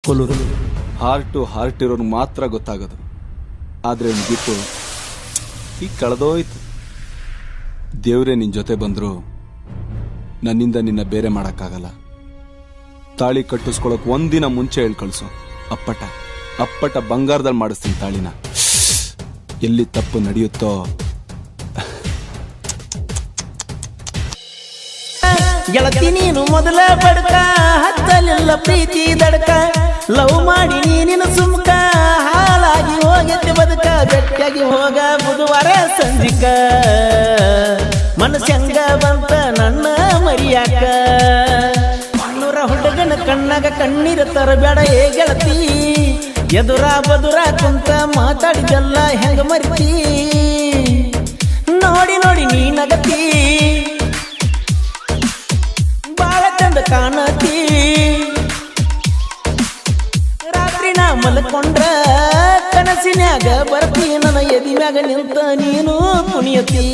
Kollur. Heart heart ಇರೋರ್ಗೆ ಮಾತ್ರ ಗೊತ್ತಾಗೋದು. ಆದರೆ ಬಿಟ್ಟು ಈಗ ಕಳೆದೋಯ್ತು. ದೇವ್ರೇ ನಿನ್ನ ಜೊತೆ ಬಂದ್ರು ನನ್ನಿಂದ ನಿನ್ನ ಬೇರೆ ಮಾಡೋಕ್ಕಾಗಲ್ಲ. ತಾಳಿ ಕಟ್ಟಿಸ್ಕೊಳಕ್ ಒಂದಿನ ಮುಂಚೆ ಹೇಳಿ ಕಳಿಸು. ಅಪ್ಪಟ ಬಂಗಾರದಲ್ಲಿ ಮಾಡಿಸ್ತೀನಿ ತಾಳಿನ. ಎಲ್ಲಿ ತಪ್ಪು ನಡೆಯುತ್ತೋ ಗೆಳತಿ ನೀನು ಮೊದಲ ಬಡ್ಕ, ಹತ್ತಲಿಲ್ಲ ಪ್ರೀತಿ ದಡ್ಕ, ಲವ್ ಮಾಡಿ ನೀನಿನ ಸುಮ್ಕ, ಹಾಳಾಗಿ ಹೋಗೈತೆ ಬದುಕ, ಗಟ್ಟಿಯಾಗಿ ಹೋಗ ಬುಧವಾರ ಸಂಜಿಕ, ಮನಸ್ಸಂಗ ಬಂತ ನನ್ನ ಮರಿಯಾಕ, ಮಣ್ಣೂರ ಹುಡುಗನ ಕಣ್ಣಾಗ ಕಣ್ಣೀರ ತರಬೇಡ ಏ ಗೆಳತಿ, ಎದುರ ಬದುರ ಕುಂತ ಮಾತಾಡಿದಲ್ಲ ಹೆಂಗ ಮರಿತಿ, ನೋಡಿ ನೋಡಿ ನೀ ನಗತಿ ಕಾಣತಿ, ರಾತ್ರಿ ನಾ ಮಲ್ಕೊಂಡ್ರ ಕನಸಿನ್ಯಾಗ ಬರ್ತಿ, ನನ್ನ ಎದಿಮ್ಯಾಗ ನಿಂತ ನೀನು ಕುಣಿಯತಿ,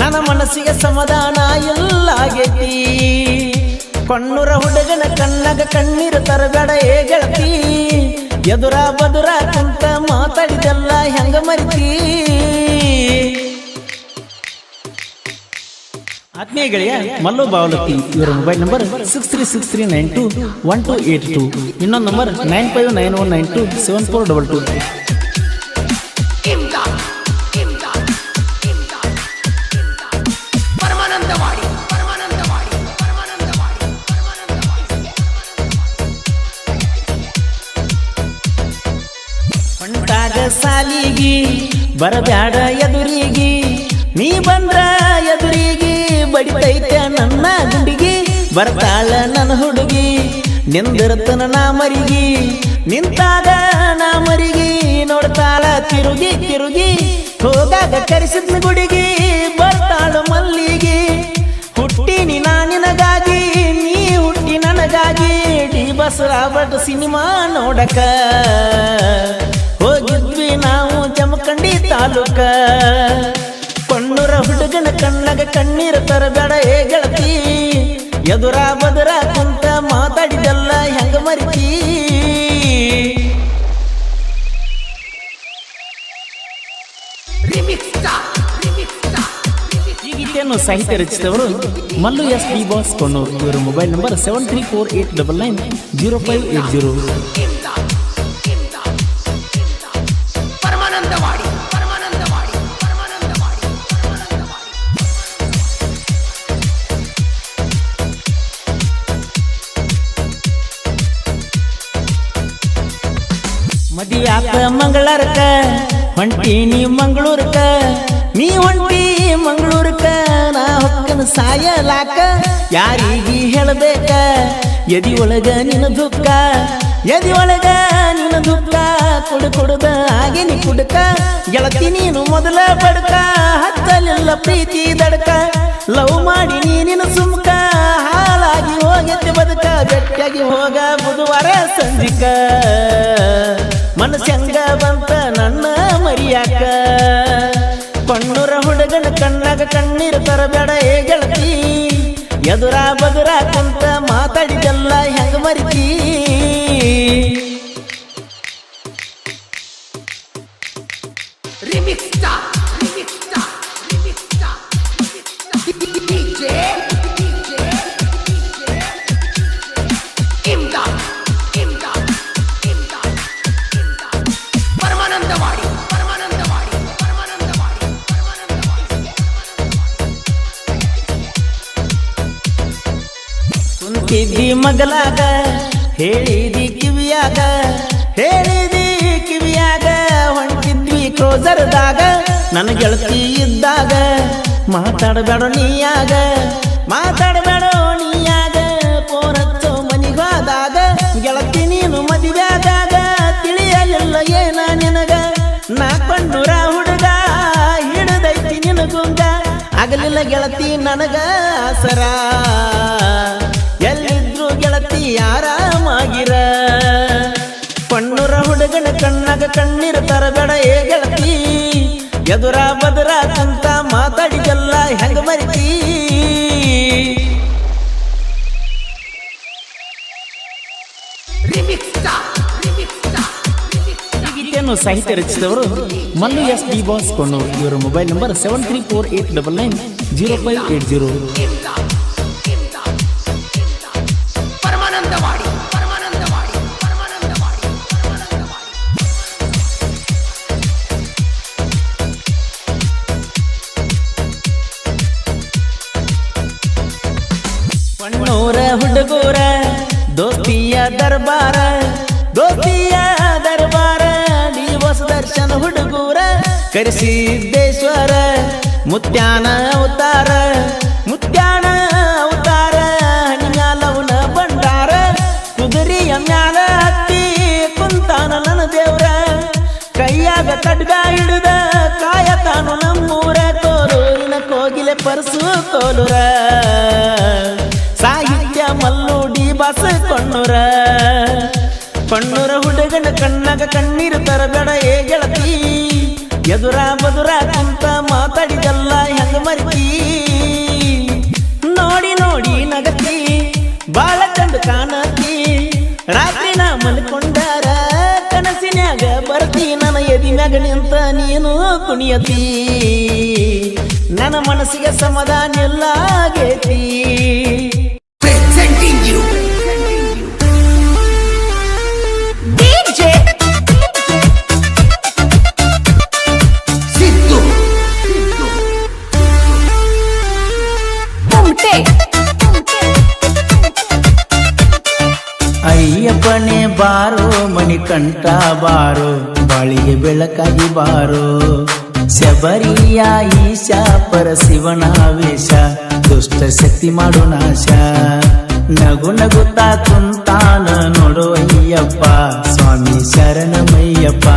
ನನ್ನ ಮನಸ್ಸಿಗೆ ಸಮಾಧಾನ ಎಲ್ಲಾಗೈತಿ, ಕಣ್ಣೂರ ಹುಡುಗನ ಕಣ್ಣಾಗ ಕಣ್ಣೀರು ತರಬೇಡ ಏ ಗೆಳತಿ, ಎದುರ ಬದುರ ಕುಂತ ಮಾತಾಡಿದೆಲ್ಲ ಹೆಂಗ ಮರಿತಿ. ಆತ್ಮೀಯ ಗೆಳೆಯ ಮಲ್ಲು ಬಾವಲತ್ತಿ, ಇವರ ಮೊಬೈಲ್ ನಂಬರ್ 6363921282, ಇನ್ನೊಂದು ನಂಬರ್ 9591927422. ಹೊಂಟಾಗ ಸಾಲಿಗಿ ಬರಬ್ಯಾಡ ಎದುರಿಗಿ, ನೀ ಬಂದ್ರ ಎದುರಿಗಿ ಬಡಿತೈತೆ ನನ್ನ ಗುಂಡಿಗಿ, ಬರ್ತಾಳ ನನ್ನ ಹುಡುಗಿ ನಿಂದಿರ್ತನ ನಾ ಮರಿಗಿ, ನಿಂತಾಗ ನಾ ಮರಿಗಿ ನೋಡ್ತಾಳ ತಿರುಗಿ ತಿರುಗಿ, ಹೋಗಾಗ ಕರೆಸಿದ್ನ ಗುಡಿಗಿ ಬರ್ತಾಳು ಮಲ್ಲಿಗಿ, ಹುಟ್ಟಿನಿ ನಾ ನಿನಗಾಗಿ ನೀ ಹುಟ್ಟಿ ನನಗಾಗಿ, ಡಿ ಬಸರಾಬಟ್ ಸಿನಿಮಾ ನೋಡಕ ಹೋಗಿದ್ವಿ ನಾವು ಜಮಖಂಡಿ ತಾಲೂಕ, ಕಣ್ಣೂರ ಹುಡುಗನ ಕಣ್ಣಾಗ ಕಣ್ಣೀರ ತರಬೇಡ ಏ ಗೆಳತಿ, ಎದುರ ಬದುರ ಕುಂತ ಮಾತಾಡಿದೆಲ್ಲ ಹೆಂಗ ಮರಿತಿ. ಈ ಗೀತೆಯನ್ನು ಸಾಹಿತ್ಯ ರಚಿಸಿದವರು Mallu S D Boss Konnur, ಇವರ ಮೊಬೈಲ್ ನಂಬರ್ 7348990580. ಮದಿಯಾತ ಮಂಗಳೂರಕ ಹೊಂಟೀನಿ ಮಂಗಳೂರಕ, ನೀ ಹೊಂಟಿ ಮಂಗಳೂರಕ, ನಾ ಹೊಕ್ಕನ ಸಾಯಲಾಕ, ಯಾರಿಗಿ ಹೇಳಬೇಕ ಎದಿ ಒಳಗ ನಿನ್ನ ದುಃಖ, ಎದಿ ಒಳಗ ನಿನ್ನ ದುಃಖ, ಕುಡುದ ಆಗಿನಿ ಕುಡುಕ, ಗೆಳತಿ ನೀನು ಮೊದಲ ಬಡ್ಕ, ಹತ್ತಲಿಲ್ಲ ಪ್ರೀತಿ ದಡ್ಕ, ಲವ್ ಮಾಡಿ ನೀನಿನ ಸುಮ್ಕ, ಹಾಳಾಗಿ ಹೋಗೈತೆ ಬದುಕ, ಗಟ್ಟಿಯಾಗಿ ಹೋಗ ಬುಧವಾರ ಸಂಜಿಕ, ಮನಸ್ಸಂಗ ಬಂತ ನನ್ನ ಮರಿಯಾಕ, ಕಣ್ಣೂರ ಹುಡುಗನ ಕಣ್ಣಾಗ ಕಣ್ಣೀರು ತರಬೇಡ ಏ ಗೆಳತಿ, ಎದುರ ಬದುರ ಕುಂತ ಮಾತಾಡಿದೆಲ್ಲ ಹೆಂಗ ಮರಿತಿ. ಕುಂತಿದ್ದಿ ಮಗಲಾಗ ಹೇಳಿದಿ ಕಿವಿಯಾಗ, ಹೇಳಿದಿ ಕಿವಿಯಾಗ, ಹೊಂಟಿದ್ವಿ ಕ್ರೋಸರ್ದಾಗ, ನನ್ನ ಗೆಳತಿ ಇದ್ದಾಗ, ಮಾತಾಡಬೇಡ ನೀಯಾಗ, ಮಾತಾಡಬೇಡ ನೀಯಾಗ, ಪೋರಚ್ಚೋ ಮನಿಗಾದಾಗ, ಗೆಳತಿ ನೀನು ಮದುವೆಯಾದಾಗ, ತಿಳಿಯಲಿಲ್ಲ ಏನ ನಿನಗ, ನಾ ಕಣ್ಣೂರ ಹುಡುಗ ಹಿಡದೈತಿ ನಿನಗುಂಗ, ಆಗಲಿಲ್ಲ ಗೆಳತಿ ನನಗ ಆಸರ, ಎಲ್ಲಿದ್ರು ಗೆಳತಿ ಆರಾಮಾಗಿರ, ಕಣ್ಣೂರ ಹುಡುಗನ ಕಣ್ಣಾಗ ಕಣ್ಣೀರು ತರಬೇಡ ಏ ಗೆಳತಿ, ಎದುರ ಬದುರ ಕುಂತ ಮಾತಾಡಿದೆಲ್ಲ ಹೆಂಗ ಮರಿತಿ. ಈ ಗೀತೆಯನ್ನು ಸಾಹಿತ್ಯ ರಚಿಸಿದವರು Mallu S D Boss Konnur. ಇವರ ಮೊಬೈಲ್ ನಂಬರ್ 7348990580. ಕೊಣ್ಣೂರ ಹುಡುಗೂರ ದೋಸ್ತಿಯ ದರ್ಬಾರ ಡಿ ಬಸ್ ದರ್ಶನ ಹುಡುಗೂರ ಕರಿಸಿದ್ದೇಶ್ವರ ಮುತ್ಯಾನ ಅವತಾರ ಹಣಿಯಾಲವನ ಬಂಡಾರ ಕುದುರೆಯ ಮ್ಯಾಲ ಹತ್ತಿ ಕುಂತಾನ ನನ್ನ ದೇವ್ರ ಕೈಯಾಗ ಖಡ್ಗ ಹಿಡಿದ ಕಾಯತಾನು ನಮ್ಮೂರ ಕೋಲೂರಿನ ಕೋಗಿಲೆ ಪರಸು ಕೋಲೂರ ಸಾಹಿತ್ಯ ಮಲ್ಲು ಡಿ ಬಾಸ್ ಕೊಣ್ಣೂರ ಹುಡುಗನ ಕಣ್ಣಾಗ ಕಣ್ಣೀರು ತರಬೇಡ ಏ ಗೆಳತಿ ಎದುರ ಬದುರ ಅಂತ ಮಾತಾಡಿದಲ್ಲ ಹೆಂಗ ಮರಿತಿ ನೋಡಿ ನಗತಿ ಬಾಳ ಚಂದ ಕಾಣತಿ ರಾತ್ರಿ ನಾ ಮಲ್ಕೊಂಡಾರ ಕನಸಿನ್ಯಾಗ ಬರ್ತಿ ನನ್ನ ಎದಿಮ್ಯಾಗ ನಿಂತ ನೀನು ಕುಣಿಯತಿ ನನ್ನ ಮನಸ್ಸಿಗೆ ಸಮಾಧಾನ ಎಲ್ಲ ಆಗೇತಿ. ಅಯ್ಯಪ್ಪನೇ ಬಾರೋ ಮಣಿಕಂಠ ಬಾರೋ ಬಾಳಿಗೆ ಬೆಳಕಾಗಿ ಬಾರೋ ಶಬರಿಯ ಈಶ ಪರಶಿವನ ವೇಷ ದುಷ್ಟ ಶಕ್ತಿ ಮಾಡು ನಾಶ ನಗುತ್ತಾ ಕುಂತಾನ ನೋಡು ಅಯ್ಯಪ್ಪ ಸ್ವಾಮಿ ಶರಣಮಯ್ಯಪ್ಪ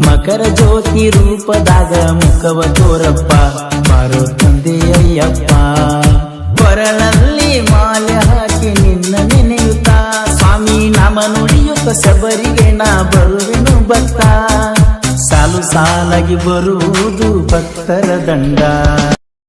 ಮಕರ ಜ್ಯೋತಿ ರೂಪದಾಗ ಮುಖವ ತೋರಪ್ಪ ಬಾರೋ ತಂದೆ ಅಯ್ಯಪ್ಪ ಕೊರಳಲ್ಲಿ ಮಾಲೆ ಹಾಕಿ ನಿನ್ನ ನೆನೆಯುತ್ತ ಸ್ವಾಮಿ ನಾಮ ನುಡಿಯುತ್ತ ಶಬರಿಗೆ ನಾ ಬರುವೆನು ಭಕ್ತ ಸಾಲು ಸಾಲಾಗಿ ಬರುವುದು ಭಕ್ತರ ದಂಡ.